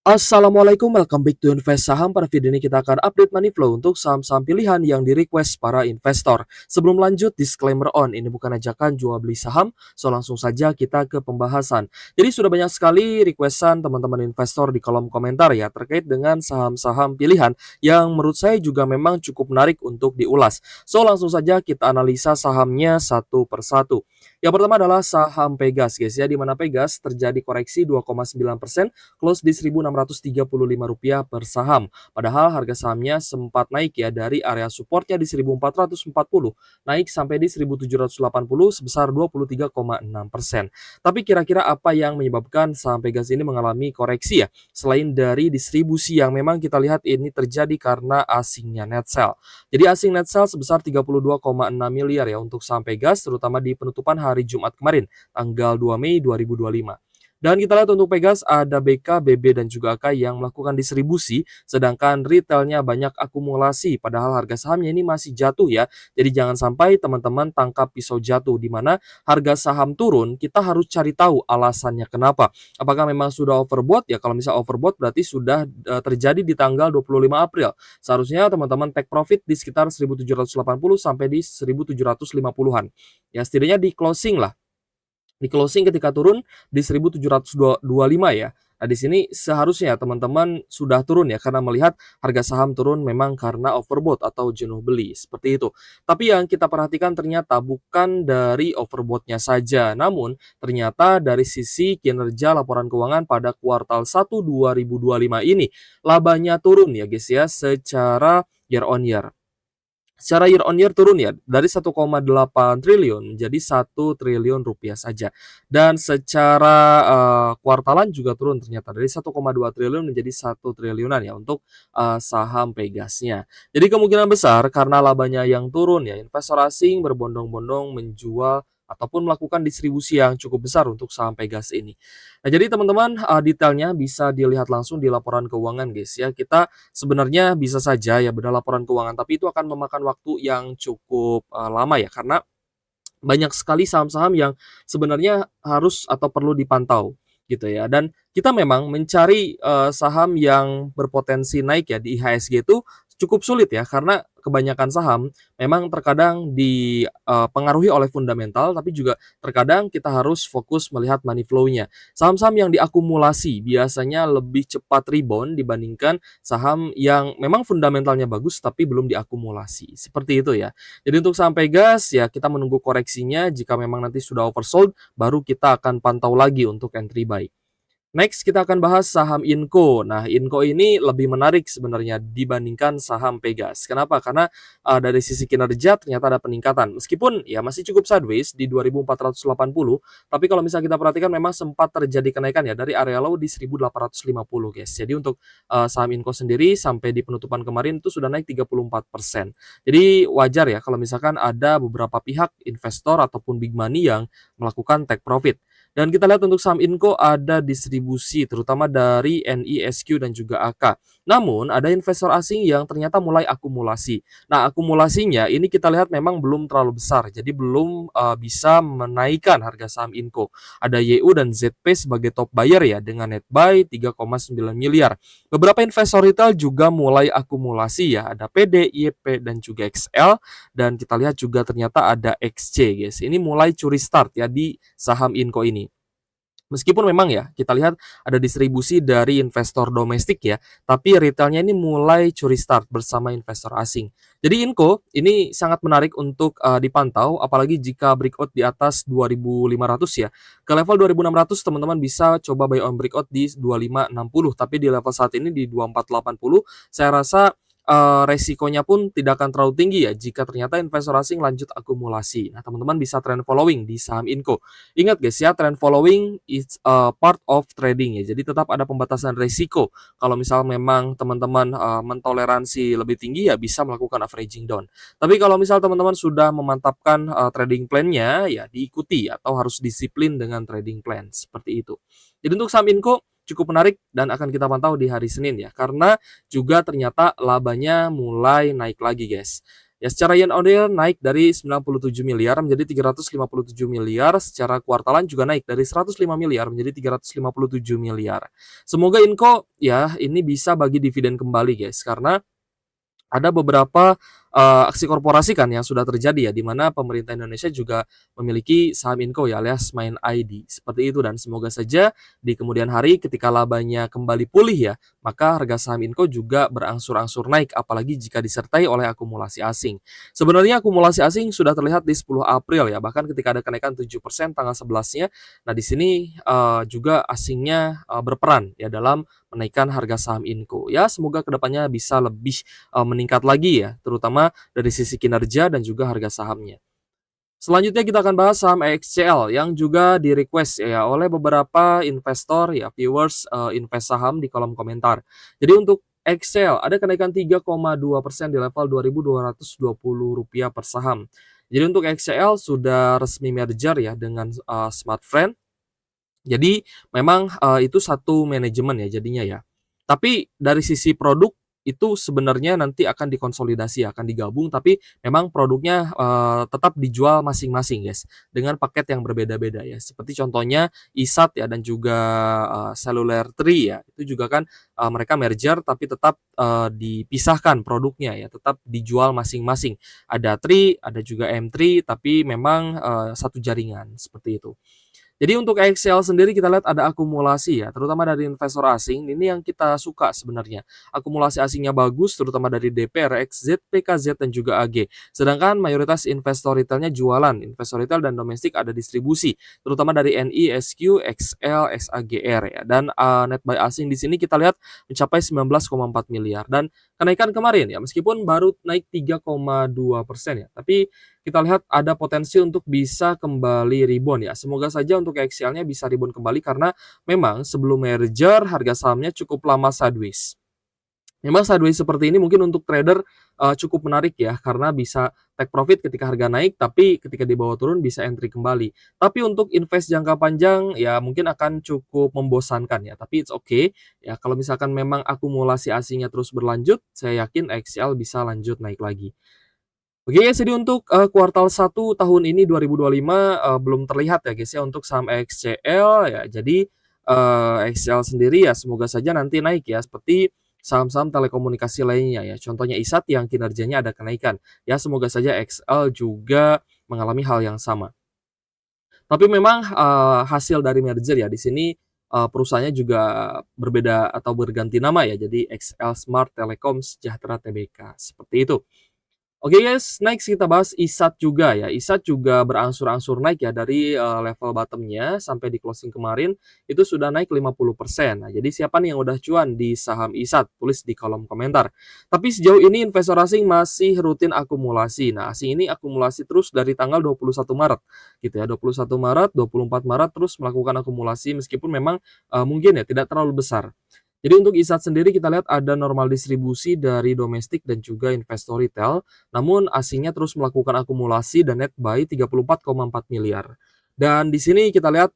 Assalamualaikum, welcome back to Invest Saham. Pada video ini kita akan update money flow untuk saham-saham pilihan yang di-request para investor. Sebelum lanjut, disclaimer on, ini bukan ajakan jual beli saham, so langsung saja kita ke pembahasan. Jadi sudah banyak sekali requestan teman-teman investor di kolom komentar ya, terkait dengan saham-saham pilihan yang menurut saya juga memang cukup menarik untuk diulas. So langsung saja kita analisa sahamnya satu persatu. Yang pertama adalah saham Pegas guys ya, di mana Pegas terjadi koreksi 2,9%, close di Rp1.635 per saham. Padahal harga sahamnya sempat naik ya dari area supportnya di 1.440, naik sampai di 1.780 sebesar 23,6%. Tapi kira-kira apa yang menyebabkan saham Pegas ini mengalami koreksi ya? Selain dari distribusi yang memang kita lihat ini terjadi karena asingnya net sell. Jadi asing net sell sebesar 32,6 miliar ya untuk saham Pegas, terutama di penutupan hari Jumat kemarin, tanggal 2 Mei 2025. Dan kita lihat untuk Pegas ada BK, BB, dan juga AK yang melakukan distribusi, sedangkan retailnya banyak akumulasi, padahal harga sahamnya ini masih jatuh ya. Jadi jangan sampai teman-teman tangkap pisau jatuh, di mana harga saham turun, kita harus cari tahu alasannya kenapa. Apakah memang sudah overbought? Ya kalau misalnya overbought berarti sudah terjadi di tanggal 25 April. Seharusnya teman-teman take profit di sekitar 1.780 sampai di 1.750-an. Ya setidaknya di closing lah, di closing ketika turun di 1.725 ya. Nah, di sini seharusnya teman-teman sudah turun ya, karena melihat harga saham turun memang karena overbought atau jenuh beli, seperti itu. Tapi yang kita perhatikan ternyata bukan dari overbought-nya saja, namun ternyata dari sisi kinerja laporan keuangan pada kuartal 1 2025 ini, labanya turun ya guys ya, secara year on year. Secara year on year turun ya, dari 1,8 triliun menjadi 1 triliun rupiah saja. Dan secara kuartalan juga turun ternyata, dari 1,2 triliun menjadi 1 triliunan ya untuk saham Pegasnya. Jadi kemungkinan besar karena labanya yang turun ya, investor asing berbondong-bondong menjual ataupun melakukan distribusi yang cukup besar untuk saham Pegas ini. Nah, jadi teman-teman, detailnya bisa dilihat langsung di laporan keuangan guys ya. Kita sebenarnya bisa saja ya bedah laporan keuangan, tapi itu akan memakan waktu yang cukup lama ya, karena banyak sekali saham-saham yang sebenarnya harus atau perlu dipantau gitu ya. Dan kita memang mencari saham yang berpotensi naik ya di IHSG itu cukup sulit ya, karena kebanyakan saham memang terkadang dipengaruhi oleh fundamental, tapi juga terkadang kita harus fokus melihat money flow-nya. Saham-saham yang diakumulasi biasanya lebih cepat rebound dibandingkan saham yang memang fundamentalnya bagus tapi belum diakumulasi. Seperti itu ya. Jadi untuk saham Pegas ya kita menunggu koreksinya, jika memang nanti sudah oversold baru kita akan pantau lagi untuk entry buy. Next kita akan bahas saham Inco. Nah, Inco ini lebih menarik sebenarnya dibandingkan saham Pegas. Kenapa? Karena dari sisi kinerja ternyata ada peningkatan. Meskipun ya masih cukup sideways di 2480, tapi kalau misalnya kita perhatikan memang sempat terjadi kenaikan ya dari area low di 1850 guys. Jadi untuk saham Inco sendiri sampai di penutupan kemarin itu sudah naik 34%. Jadi wajar ya kalau misalkan ada beberapa pihak investor ataupun big money yang melakukan take profit. Dan kita lihat untuk saham Inco ada distribusi terutama dari NISQ dan juga AK. Namun ada investor asing yang ternyata mulai akumulasi. Nah, akumulasinya ini kita lihat memang belum terlalu besar, jadi belum bisa menaikkan harga saham Inco. Ada YU dan ZP sebagai top buyer ya dengan net buy 3,9 miliar. Beberapa investor retail juga mulai akumulasi ya, ada PD, YP dan juga XL, dan kita lihat juga ternyata ada XC guys. Ini mulai curi start ya di saham Inco ini. Meskipun memang ya kita lihat ada distribusi dari investor domestik ya, tapi retailnya ini mulai curi start bersama investor asing. Jadi Inco ini sangat menarik untuk dipantau, apalagi jika breakout di atas 2.500 ya. Ke level 2.600 teman-teman bisa coba buy on breakout di 2560, tapi di level saat ini di 2480 saya rasa resikonya pun tidak akan terlalu tinggi ya jika ternyata investor asing lanjut akumulasi. Nah, teman-teman bisa trend following di saham Inco. Ingat guys ya, trend following is a part of trading ya. Jadi tetap ada pembatasan risiko. Kalau misal memang teman-teman mentoleransi lebih tinggi ya bisa melakukan averaging down. Tapi kalau misal teman-teman sudah memantapkan trading plan-nya ya diikuti atau harus disiplin dengan trading plan seperti itu. Jadi untuk saham Inco cukup menarik dan akan kita pantau di hari Senin ya, karena juga ternyata labanya mulai naik lagi guys. Ya, secara year on year naik dari 97 miliar menjadi 357 miliar, secara kuartalan juga naik dari 105 miliar menjadi 357 miliar. Semoga Inco ya ini bisa bagi dividen kembali guys, karena ada beberapa, aksi korporasi kan yang sudah terjadi ya, di mana pemerintah Indonesia juga memiliki saham Inco ya alias Main ID, seperti itu. Dan semoga saja di kemudian hari ketika labanya kembali pulih ya, maka harga saham Inco juga berangsur-angsur naik, apalagi jika disertai oleh akumulasi asing. Sebenarnya akumulasi asing sudah terlihat di 10 April ya, bahkan ketika ada kenaikan 7% tanggal 11-nya. Nah, di sini, juga asingnya, berperan ya dalam menaikkan harga saham Inco. Ya, semoga kedepannya bisa lebih meningkat lagi ya, terutama dari sisi kinerja dan juga harga sahamnya. Selanjutnya kita akan bahas saham EXCL yang juga di-request ya oleh beberapa investor ya, viewers, invest saham di kolom komentar. Jadi untuk EXCL ada kenaikan 3,2% di level Rp2.220 per saham. Jadi untuk EXCL sudah resmi merger ya dengan, Smartfren. Jadi memang, itu satu manajemen ya jadinya ya. Tapi dari sisi produk itu sebenarnya nanti akan dikonsolidasi, akan digabung, tapi memang produknya, tetap dijual masing-masing guys, dengan paket yang berbeda-beda ya. Seperti contohnya iSat ya dan juga, Cellular Tree ya, itu juga kan, mereka merger tapi tetap, dipisahkan produknya ya, tetap dijual masing-masing. Ada Tree, ada juga M3 tapi memang, satu jaringan, seperti itu. Jadi untuk Excel sendiri kita lihat ada akumulasi ya, terutama dari investor asing, ini yang kita suka sebenarnya. Akumulasi asingnya bagus, terutama dari DP, RXZ, PKZ, dan juga AG. Sedangkan mayoritas investor retailnya jualan, investor retail dan domestik ada distribusi, terutama dari NI, SQ, XL, SAGR ya. Dan net buy asing di sini kita lihat mencapai 19,4 miliar. Dan kenaikan kemarin ya, meskipun baru naik 3,2% ya, tapi kita lihat ada potensi untuk bisa kembali rebound ya. Semoga saja untuk EXL-nya bisa rebound kembali karena memang sebelum merger harga sahamnya cukup lama sideways. Memang sideways seperti ini mungkin untuk trader, cukup menarik ya karena bisa take profit ketika harga naik, tapi ketika di bawah turun bisa entry kembali. Tapi untuk invest jangka panjang ya mungkin akan cukup membosankan ya, tapi it's okay ya kalau misalkan memang akumulasi asingnya terus berlanjut, saya yakin EXL bisa lanjut naik lagi. Oke guys, jadi untuk, kuartal 1 tahun ini 2025, belum terlihat ya guys ya untuk saham EXCL ya. Jadi, EXCL sendiri ya semoga saja nanti naik ya seperti saham-saham telekomunikasi lainnya ya. Contohnya iSat yang kinerjanya ada kenaikan. Ya semoga saja XL juga mengalami hal yang sama. Tapi memang, hasil dari merger ya di sini, perusahaannya juga berbeda atau berganti nama ya. Jadi XL Smart Telekom Sejahtera Tbk, seperti itu. Oke guys, next kita bahas iSat juga ya. iSat juga berangsur-angsur naik ya dari, level bottom-nya sampai di closing kemarin itu sudah naik 50%. Nah, jadi siapa nih yang udah cuan di saham iSat? Tulis di kolom komentar. Tapi sejauh ini investor asing masih rutin akumulasi. Nah, asing ini akumulasi terus dari tanggal 21 Maret gitu ya. 21 Maret, 24 Maret terus melakukan akumulasi meskipun memang, mungkin ya tidak terlalu besar. Jadi untuk iSat sendiri kita lihat ada normal distribusi dari domestik dan juga investor retail, namun asingnya terus melakukan akumulasi dan net buy 34,4 miliar. Dan di sini kita lihat,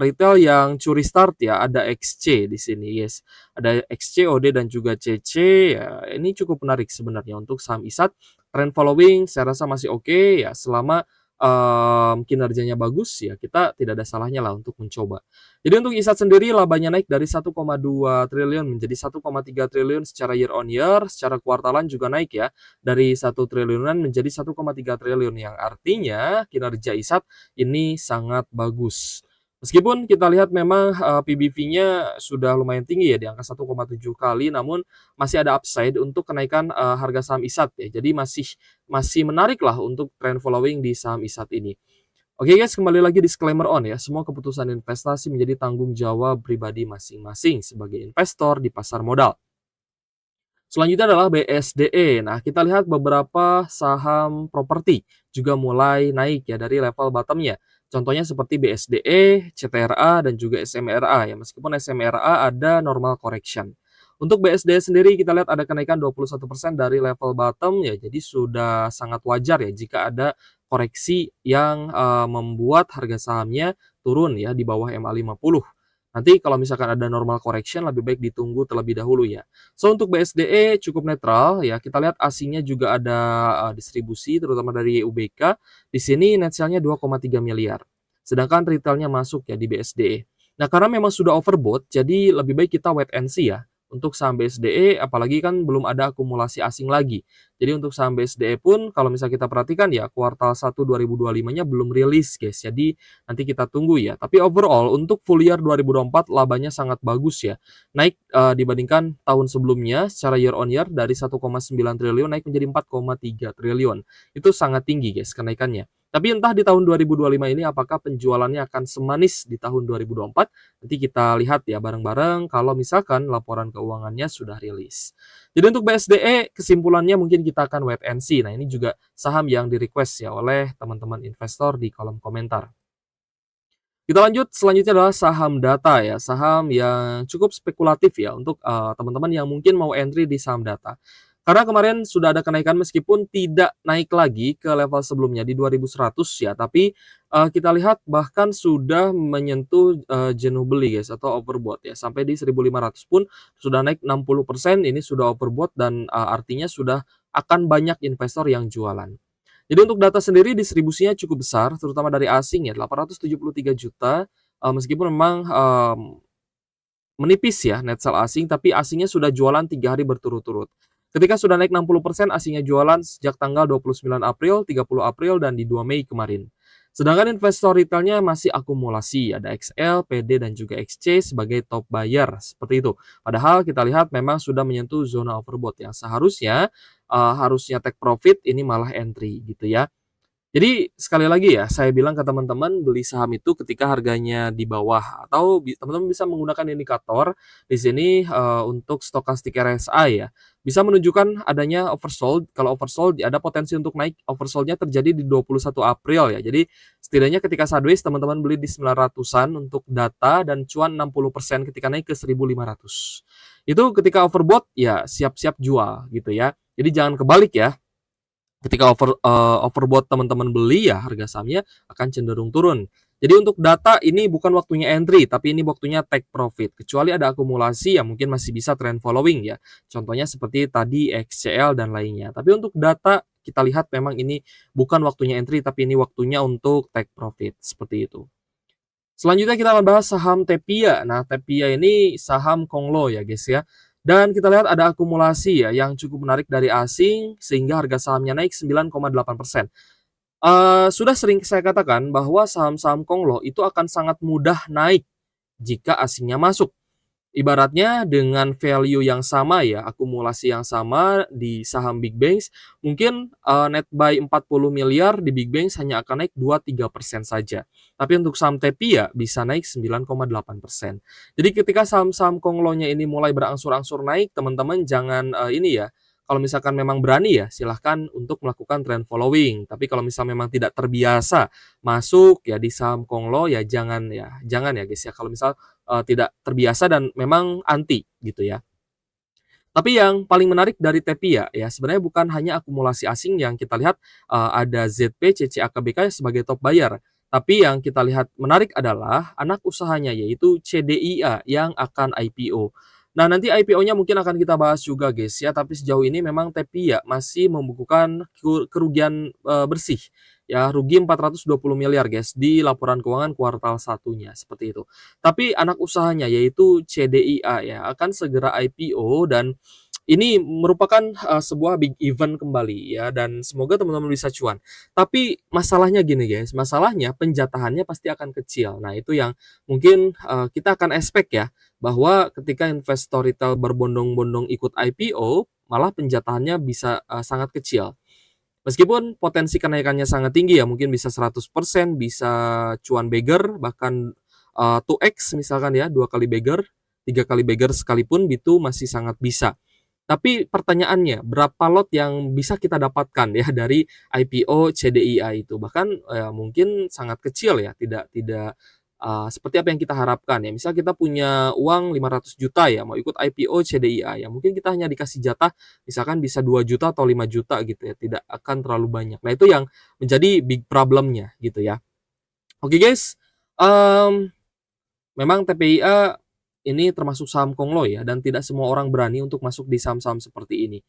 retail yang curi start ya, ada XC di sini, yes. Ada XC, OD, dan juga CC, ya ini cukup menarik sebenarnya untuk saham iSat. Trend following saya rasa masih oke ya, selama, kinerjanya bagus ya kita tidak ada salahnya lah untuk mencoba. Jadi untuk iSat sendiri labanya naik dari 1,2 triliun menjadi 1,3 triliun secara year on year, secara kuartalan juga naik ya dari 1 triliunan menjadi 1,3 triliun yang artinya kinerja iSat ini sangat bagus. Meskipun kita lihat memang, PBV-nya sudah lumayan tinggi ya di angka 1,7 kali, namun masih ada upside untuk kenaikan, harga saham iSat ya. Jadi masih masih menarik lah untuk trend following di saham iSat ini. Oke guys, kembali lagi disclaimer on ya. Semua keputusan investasi menjadi tanggung jawab pribadi masing-masing sebagai investor di pasar modal. Selanjutnya adalah BSDE. Nah, kita lihat beberapa saham properti juga mulai naik ya dari level bottomnya. Contohnya seperti BSDE, CTRA, dan juga SMRA ya. Meskipun SMRA ada normal correction. Untuk BSDE sendiri kita lihat ada kenaikan 21% dari level bottom ya. Jadi sudah sangat wajar ya jika ada koreksi yang membuat harga sahamnya turun ya di bawah MA50. Nanti kalau misalkan ada normal correction lebih baik ditunggu terlebih dahulu ya. So untuk BSDE cukup netral ya, kita lihat asingnya juga ada distribusi terutama dari UBK. Di sini net sale-nya 2,3 miliar. Sedangkan retailnya masuk ya di BSDE. Nah, karena memang sudah overbought, jadi lebih baik kita wait and see ya. Untuk saham BSDE, apalagi kan belum ada akumulasi asing lagi. Jadi untuk saham BSDE pun, kalau misalnya kita perhatikan ya, kuartal 1 2025-nya belum rilis guys. Jadi nanti kita tunggu ya. Tapi overall, untuk full year 2024, labanya sangat bagus ya. Naik dibandingkan tahun sebelumnya, secara year on year, dari 1,9 triliun naik menjadi 4,3 triliun. Itu sangat tinggi guys kenaikannya. Tapi entah di tahun 2025 ini apakah penjualannya akan semanis di tahun 2024, nanti kita lihat ya bareng-bareng kalau misalkan laporan keuangannya sudah rilis. Jadi untuk BSDE kesimpulannya mungkin kita akan wait and see. Nah, ini juga saham yang di-request ya oleh teman-teman investor di kolom komentar. Kita lanjut, selanjutnya adalah saham data ya, saham yang cukup spekulatif ya untuk teman-teman yang mungkin mau entry di saham data. Karena kemarin sudah ada kenaikan meskipun tidak naik lagi ke level sebelumnya di 2100 ya, tapi kita lihat bahkan sudah menyentuh jenuh beli guys atau overbought ya, sampai di 1500 pun sudah naik 60%, ini sudah overbought dan artinya sudah akan banyak investor yang jualan. Jadi untuk data sendiri distribusinya cukup besar, terutama dari asing ya, 873 juta, meskipun memang, menipis ya net sell asing, tapi asingnya sudah jualan 3 hari berturut-turut. Ketika sudah naik 60%, asingnya jualan sejak tanggal 29 April, 30 April, dan di 2 Mei kemarin. Sedangkan investor retailnya masih akumulasi, ada XL, PD, dan juga XC sebagai top buyer, seperti itu. Padahal kita lihat memang sudah menyentuh zona overbought yang seharusnya, harusnya take profit, ini malah entry gitu ya. Jadi sekali lagi ya, saya bilang ke teman-teman beli saham itu ketika harganya di bawah atau teman-teman bisa menggunakan indikator di sini untuk stokastik RSI ya. Bisa menunjukkan adanya oversold. Kalau oversold ada potensi untuk naik oversoldnya terjadi di 21 April ya. Jadi setidaknya ketika sideways teman-teman beli di 900-an untuk data dan cuan 60% ketika naik ke 1.500. Itu ketika overbought ya siap-siap jual gitu ya. Jadi jangan kebalik ya. Ketika overbought teman-teman beli ya harga sahamnya akan cenderung turun. Jadi untuk data ini bukan waktunya entry, tapi ini waktunya take profit. Kecuali ada akumulasi ya mungkin masih bisa trend following ya. Contohnya seperti tadi XCL dan lainnya. Tapi untuk data kita lihat memang ini bukan waktunya entry, tapi ini waktunya untuk take profit. Seperti itu. Selanjutnya kita akan bahas saham Tepia. Nah, Tepia ini saham Konglo ya guys ya. Dan kita lihat ada akumulasi ya yang cukup menarik dari asing sehingga harga sahamnya naik 9,8%. Sudah sering saya katakan bahwa saham-saham Konglo itu akan sangat mudah naik jika asingnya masuk. Ibaratnya dengan value yang sama ya, akumulasi yang sama di saham Big Banks, mungkin net buy 40 miliar di Big Banks hanya akan naik 2-3% saja. Tapi untuk saham Tepia bisa naik 9,8%. Jadi ketika saham-saham Konglonya ini mulai berangsur-angsur naik, teman-teman jangan ini ya, kalau misalkan memang berani ya, silahkan untuk melakukan trend following. Tapi kalau misalnya memang tidak terbiasa masuk ya di saham Konglo ya jangan ya guys ya. Kalau misal tidak terbiasa dan memang anti gitu ya. Tapi yang paling menarik dari Tepia ya sebenarnya bukan hanya akumulasi asing yang kita lihat ada ZP, CCAKBK sebagai top buyer. Tapi yang kita lihat menarik adalah anak usahanya yaitu CDIA yang akan IPO. Nah, nanti IPO-nya mungkin akan kita bahas juga guys ya, tapi sejauh ini memang Tepia masih membukukan kerugian bersih ya, rugi 420 miliar guys di laporan keuangan kuartal satunya seperti itu. Tapi anak usahanya yaitu CDIA ya akan segera IPO dan ini merupakan sebuah big event kembali ya dan semoga teman-teman bisa cuan. Tapi masalahnya gini guys, masalahnya penjatahannya pasti akan kecil. Nah, itu yang mungkin kita akan expect ya bahwa ketika investor retail berbondong-bondong ikut IPO, malah penjatahannya bisa sangat kecil. Meskipun potensi kenaikannya sangat tinggi ya, mungkin bisa 100%, bisa cuan beggar, bahkan 2x misalkan ya, 2 kali beggar, 3 kali beggar sekalipun itu masih sangat bisa. Tapi pertanyaannya, berapa lot yang bisa kita dapatkan ya dari IPO CDIA itu? Bahkan mungkin sangat kecil ya, tidak seperti apa yang kita harapkan ya. Misal kita punya uang 500 juta ya, mau ikut IPO CDIA ya, mungkin kita hanya dikasih jatah misalkan bisa 2 juta atau 5 juta gitu ya, tidak akan terlalu banyak. Nah, itu yang menjadi big problemnya gitu ya. Oke guys, um, memang TPIA ini termasuk saham Kongloi ya, dan tidak semua orang berani untuk masuk di saham-saham seperti ini.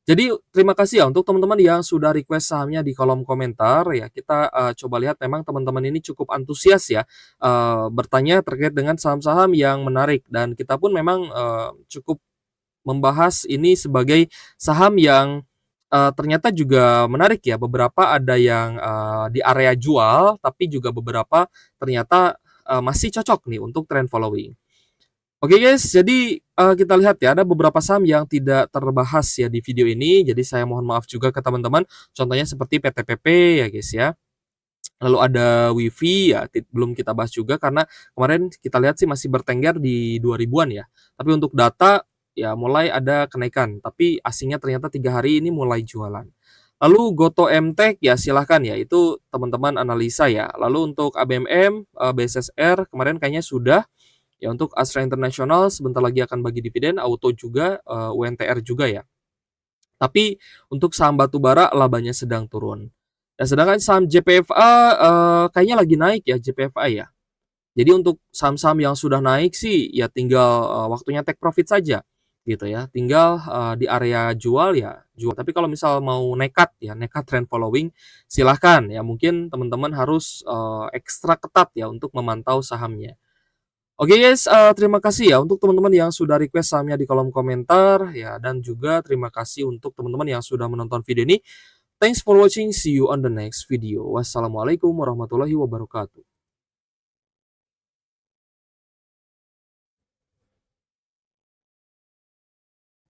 Jadi terima kasih ya untuk teman-teman yang sudah request sahamnya di kolom komentar ya. Kita, coba lihat memang teman-teman ini cukup antusias ya, bertanya terkait dengan saham-saham yang menarik dan kita pun memang, cukup membahas ini sebagai saham yang, ternyata juga menarik ya. Beberapa ada yang, di area jual, tapi juga beberapa ternyata, masih cocok nih untuk trend following. Oke guys, jadi, kita lihat ya, ada beberapa saham yang tidak terbahas ya di video ini, jadi saya mohon maaf juga ke teman-teman, contohnya seperti PTPP ya guys ya. Lalu ada WiFi ya, belum kita bahas juga karena kemarin kita lihat sih masih bertengger di 2000-an ya. Tapi untuk data, ya mulai ada kenaikan, tapi asingnya ternyata 3 hari ini mulai jualan. Lalu Goto MTech ya silahkan ya, itu teman-teman analisa ya. Lalu untuk ABMM, BSSR kemarin kayaknya sudah. Ya untuk Astra International sebentar lagi akan bagi dividen, Auto juga, UNTR juga ya. Tapi untuk saham batubara labanya sedang turun. Ya sedangkan saham JPFA, kayaknya lagi naik ya JPFA ya. Jadi untuk saham-saham yang sudah naik sih ya tinggal, waktunya take profit saja gitu ya. Tinggal, di area jual ya jual. Tapi kalau misal mau nekat ya, nekat trend following silahkan ya mungkin teman-teman harus, ekstra ketat ya untuk memantau sahamnya. Oke guys, terima kasih ya untuk teman-teman yang sudah request sahamnya di kolom komentar ya, dan juga terima kasih untuk teman-teman yang sudah menonton video ini. Thanks for watching, see you on the next video. Wassalamualaikum warahmatullahi wabarakatuh.